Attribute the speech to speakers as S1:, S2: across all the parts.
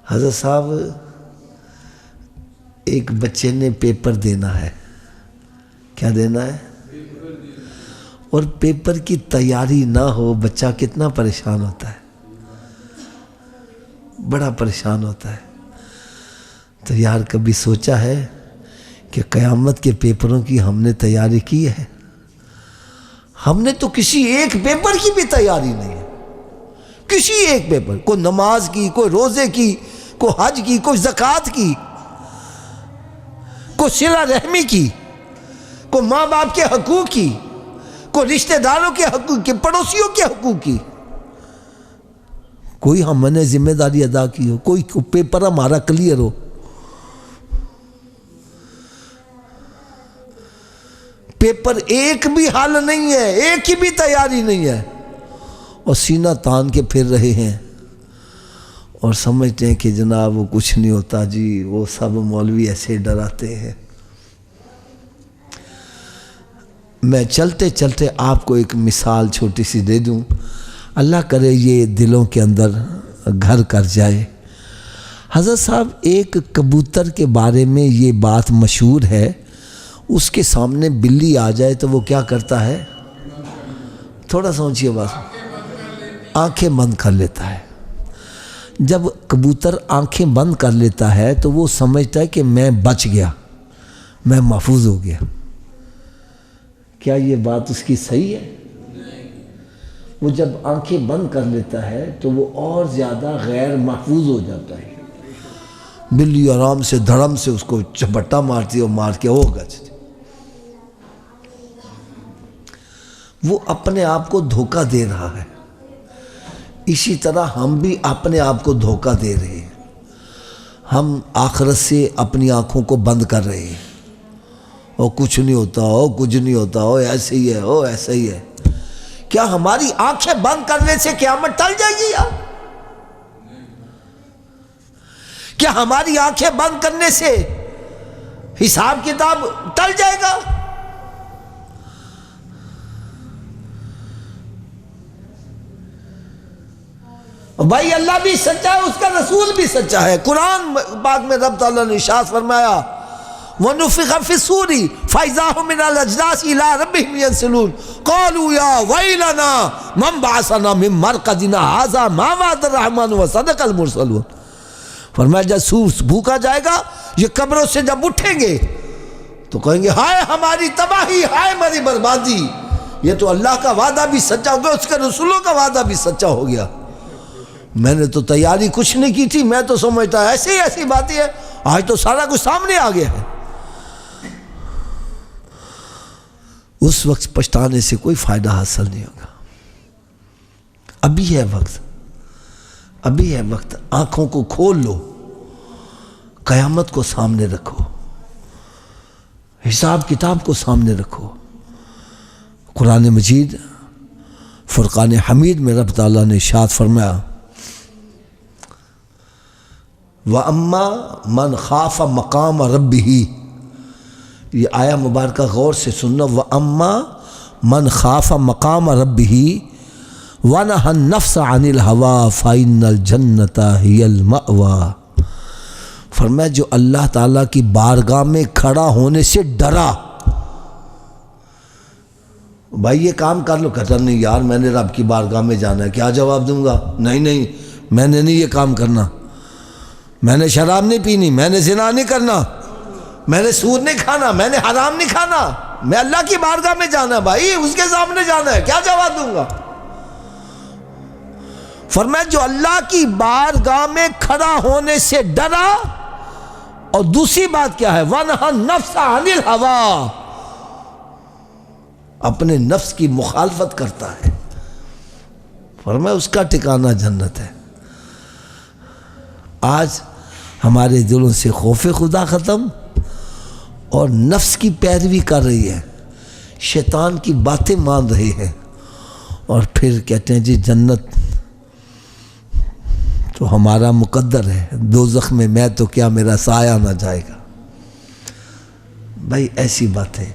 S1: حضرت صاحب ایک بچے نے پیپر دینا ہے. کیا دینا ہے؟ اور پیپر کی تیاری نہ ہو بچہ کتنا پریشان ہوتا ہے، بڑا پریشان ہوتا ہے. تو یار کبھی سوچا ہے کہ قیامت کے پیپروں کی ہم نے تیاری کی ہے؟ ہم نے تو کسی ایک پیپر کی بھی تیاری نہیں ہے. کسی ایک پیپر، کوئی نماز کی، کوئی روزے کی، کوئی حج کی، کوئی زکوٰۃ کی، کوئی صلہ رحمی کی، کوئی ماں باپ کے حقوق کی، کوئی رشتہ داروں کے حقوق کی، پڑوسیوں کے حقوق کی. کوئی ہم نے ذمہ داری ادا کی ہو، کوئی پیپر ہمارا کلیئر ہو. پیپر ایک بھی حل نہیں ہے، ایک کی بھی تیاری نہیں ہے، اور سینہ تان کے پھر رہے ہیں اور سمجھتے ہیں کہ جناب وہ کچھ نہیں ہوتا جی، وہ سب مولوی ایسے ڈراتے ہیں. میں چلتے چلتے آپ کو ایک مثال چھوٹی سی دے دوں، اللہ کرے یہ دلوں کے اندر گھر کر جائے. حضرت صاحب ایک کبوتر کے بارے میں یہ بات مشہور ہے، اس کے سامنے بلی آ جائے تو وہ کیا کرتا ہے؟ تھوڑا سوچئے بات، آنکھیں بند کر لیتا ہے. جب کبوتر آنکھیں بند کر لیتا ہے تو وہ سمجھتا ہے کہ میں بچ گیا، میں محفوظ ہو گیا. کیا یہ بات اس کی صحیح ہے؟ وہ جب آنکھیں بند کر لیتا ہے تو وہ اور زیادہ غیر محفوظ ہو جاتا ہے. بلی آرام سے دھڑم سے اس کو چپٹا مارتی اور مار کے ہوگا. وہ اپنے آپ کو دھوکہ دے رہا ہے. اسی طرح ہم بھی اپنے آپ کو دھوکہ دے رہے ہیں. ہم آخرت سے اپنی آنکھوں کو بند کر رہے ہیں، اور کچھ نہیں ہوتا ہو، کچھ نہیں ہوتا ہو، ایسے ہی ہے، ہو ایسا ہی ہے. کیا ہماری آنکھیں بند کرنے سے قیامت ٹل جائے گی؟ کیا ہماری آنکھیں بند کرنے سے حساب کتاب ٹل جائے گا؟ بھائی اللہ بھی سچا ہے، اس کا رسول بھی سچا ہے. قرآن پاک میں رب تعالیٰ نے ارشاد فرمایا وَنُفِخَ فِي الصُّورِ فَإِذَا هُم مِّنَ الْأَجْدَاثِ إِلَىٰ رَبِّهِمْ يَنسِلُونَ قَالُوا يَا وَيْلَنَا مَنْ بَعَثَنَا مِن مَّرْقَدِنَا هَٰذَا مَا وَعَدَ الرَّحْمَٰنُ وَصَدَقَ الْمُرْسَلُونَ. فرمایا جب سور بھوکا جائے گا، یہ قبروں سے جب اٹھیں گے تو کہیں گے ہائے ہماری تباہی، ہائے ہماری بربادی. یہ تو اللہ کا وعدہ بھی سچا ہو گیا، اس کے رسولوں کا وعدہ بھی سچا ہو گیا. میں نے تو تیاری کچھ نہیں کی تھی، میں تو سمجھتا ایسی ایسی باتیں ہیں، آج تو سارا کچھ سامنے آ گیا ہے. اس وقت پچھتانے سے کوئی فائدہ حاصل نہیں ہوگا. ابھی ہے وقت، ابھی ہے وقت. آنکھوں کو کھول لو، قیامت کو سامنے رکھو، حساب کتاب کو سامنے رکھو. قرآن مجید فرقان حمید میں رب تعالیٰ نے ارشاد فرمایا وَأَمَّا مَنْ خَافَ مَقَامَ رَبِّهِ. یہ آیا مبارکہ غور سے سننا. وَأَمَّا مَنْ خَافَ مَقَامَ رَبِّهِ وَنَهَى النَّفْسَ عَنِ الْهَوَىٰ فَإِنَّ الْجَنَّةَ هِيَ الْمَأْوَىٰ. فرمایا جو اللہ تعالیٰ کی بارگاہ میں کھڑا ہونے سے ڈرا. بھائی یہ کام کر لو، کہتا نہیں یار میں نے رب کی بارگاہ میں جانا ہے. کیا جواب دوں گا؟ نہیں میں نے نہیں یہ کام کرنا، میں نے شراب نہیں پینی، میں نے زنا نہیں کرنا، میں نے سود نہیں کھانا، میں نے حرام نہیں کھانا، میں اللہ کی بارگاہ میں جانا ہے. بھائی اس کے سامنے جانا ہے، کیا جواب دوں گا؟ فرمایا جو اللہ کی بارگاہ میں کھڑا ہونے سے ڈرا. اور دوسری بات کیا ہے؟ وَنَهَى النَّفْسَ عَنِ الْهَوَىٰ، اپنے نفس کی مخالفت کرتا ہے. فرمایا اس کا ٹھکانہ جنت ہے. آج ہمارے دلوں سے خوف خدا ختم اور نفس کی پیروی کر رہی ہے، شیطان کی باتیں مان رہے ہیں، اور پھر کہتے ہیں جی جنت تو ہمارا مقدر ہے، دوزخ میں میں تو کیا میرا سایہ نہ جائے گا. بھائی ایسی باتیں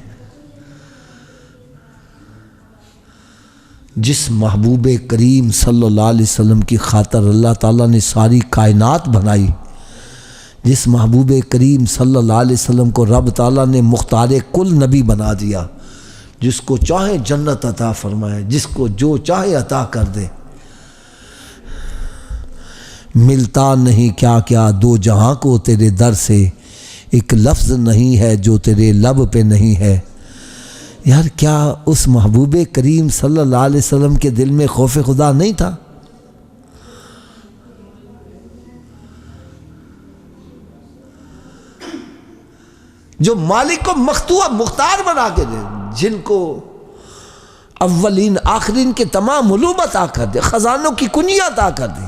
S1: جس محبوب کریم صلی اللہ علیہ وسلم کی خاطر اللہ تعالیٰ نے ساری کائنات بنائی، جس محبوب کریم صلی اللہ علیہ وسلم کو رب تعالیٰ نے مختار کل نبی بنا دیا، جس کو چاہے جنت عطا فرمائے، جس کو جو چاہے عطا کر دے، ملتا نہیں کیا کیا دو جہاں کو تیرے در سے، ایک لفظ نہیں ہے جو تیرے لب پہ نہیں ہے۔ یار کیا اس محبوب کریم صلی اللہ علیہ وسلم کے دل میں خوف خدا نہیں تھا؟ جو مالک کو مختار بنا کے دے، جن کو اولین آخرین کے تمام علوم عطا کر دے، خزانوں کی کنیاں عطا کر دی،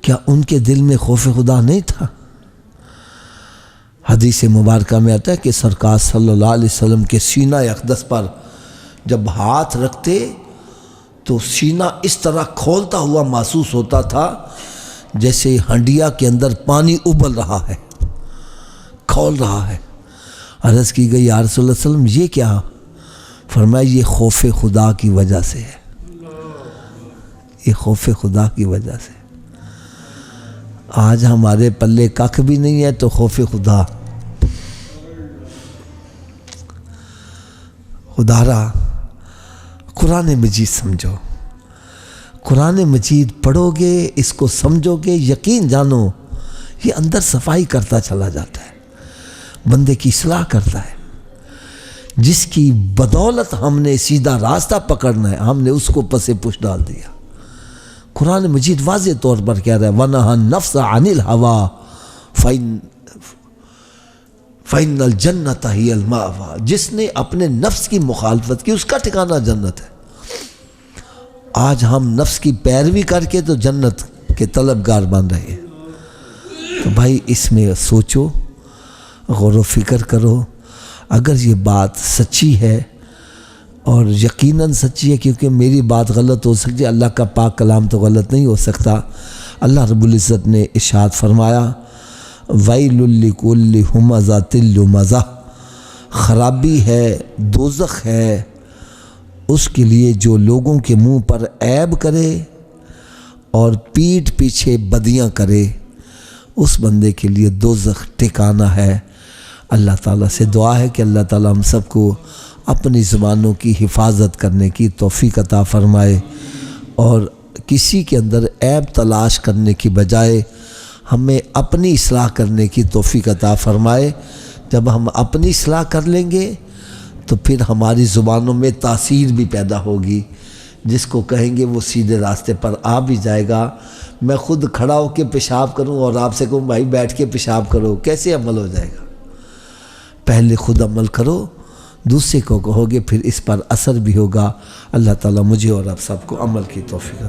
S1: کیا ان کے دل میں خوف خدا نہیں تھا؟ حدیث مبارکہ میں آتا ہے کہ سرکار صلی اللہ علیہ وسلم کے سینہ اقدس پر جب ہاتھ رکھتے تو سینہ اس طرح کھولتا ہوا محسوس ہوتا تھا جیسے ہنڈیا کے اندر پانی ابل رہا ہے، کھول رہا ہے۔ عرض کی گئی یا رسول اللہ صلی اللہ علیہ وسلم یہ کیا؟ فرمایا یہ خوف خدا کی وجہ سے ہے، یہ خوف خدا کی وجہ سے۔ آج ہمارے پلے ککھ بھی نہیں ہے تو خوف خدا۔ خدا را قرآن مجید سمجھو، قرآن مجید پڑھو گے، اس کو سمجھو گے، یقین جانو یہ اندر صفائی کرتا چلا جاتا ہے، بندے کی اصلاح کرتا ہے۔ جس کی بدولت ہم نے سیدھا راستہ پکڑنا ہے، ہم نے اس کو پس پش ڈال دیا۔ قرآن مجید واضح طور پر کہہ رہا ہے وَنَهَا النَّفْسَ عَنِ الْهَوَىٰ فَإِنَّ الْجَنَّةَ هِيَ الْمَأْوَىٰ۔ جس نے اپنے نفس کی مخالفت کی اس کا ٹھکانہ جنت ہے۔ آج ہم نفس کی پیروی کر کے تو جنت کے طلبگار بن رہے ہیں۔ تو بھائی اس میں سوچو، غور و فکر کرو۔ اگر یہ بات سچی ہے اور یقیناً سچی ہے، کیونکہ میری بات غلط ہو سکتی ہے، اللہ کا پاک کلام تو غلط نہیں ہو سکتا۔ اللہ رب العزت نے ارشاد فرمایا وَيْلٌ لِكُلِّ هُمَزَةٍ لُمَزَةٍ، خرابی ہے، دوزخ ہے اس کے لیے جو لوگوں کے منہ پر عیب کرے اور پیٹھ پیچھے بدیاں کرے، اس بندے کے لیے دوزخ ٹھکانہ ہے۔ اللہ تعالیٰ سے دعا ہے کہ اللہ تعالیٰ ہم سب کو اپنی زبانوں کی حفاظت کرنے کی توفیق عطا فرمائے، اور کسی کے اندر عیب تلاش کرنے کی بجائے ہمیں اپنی اصلاح کرنے کی توفیق عطا فرمائے۔ جب ہم اپنی اصلاح کر لیں گے تو پھر ہماری زبانوں میں تاثیر بھی پیدا ہوگی، جس کو کہیں گے وہ سیدھے راستے پر آ بھی جائے گا۔ میں خود کھڑا ہو کے پیشاب کروں اور آپ سے کہوں بھائی بیٹھ کے پیشاب کرو، کیسے عمل ہو جائے گا؟ پہلے خود عمل کرو، دوسرے کو کہو گے، پھر اس پر اثر بھی ہوگا۔ اللہ تعالیٰ مجھے اور آپ سب کو عمل کی توفیق عطا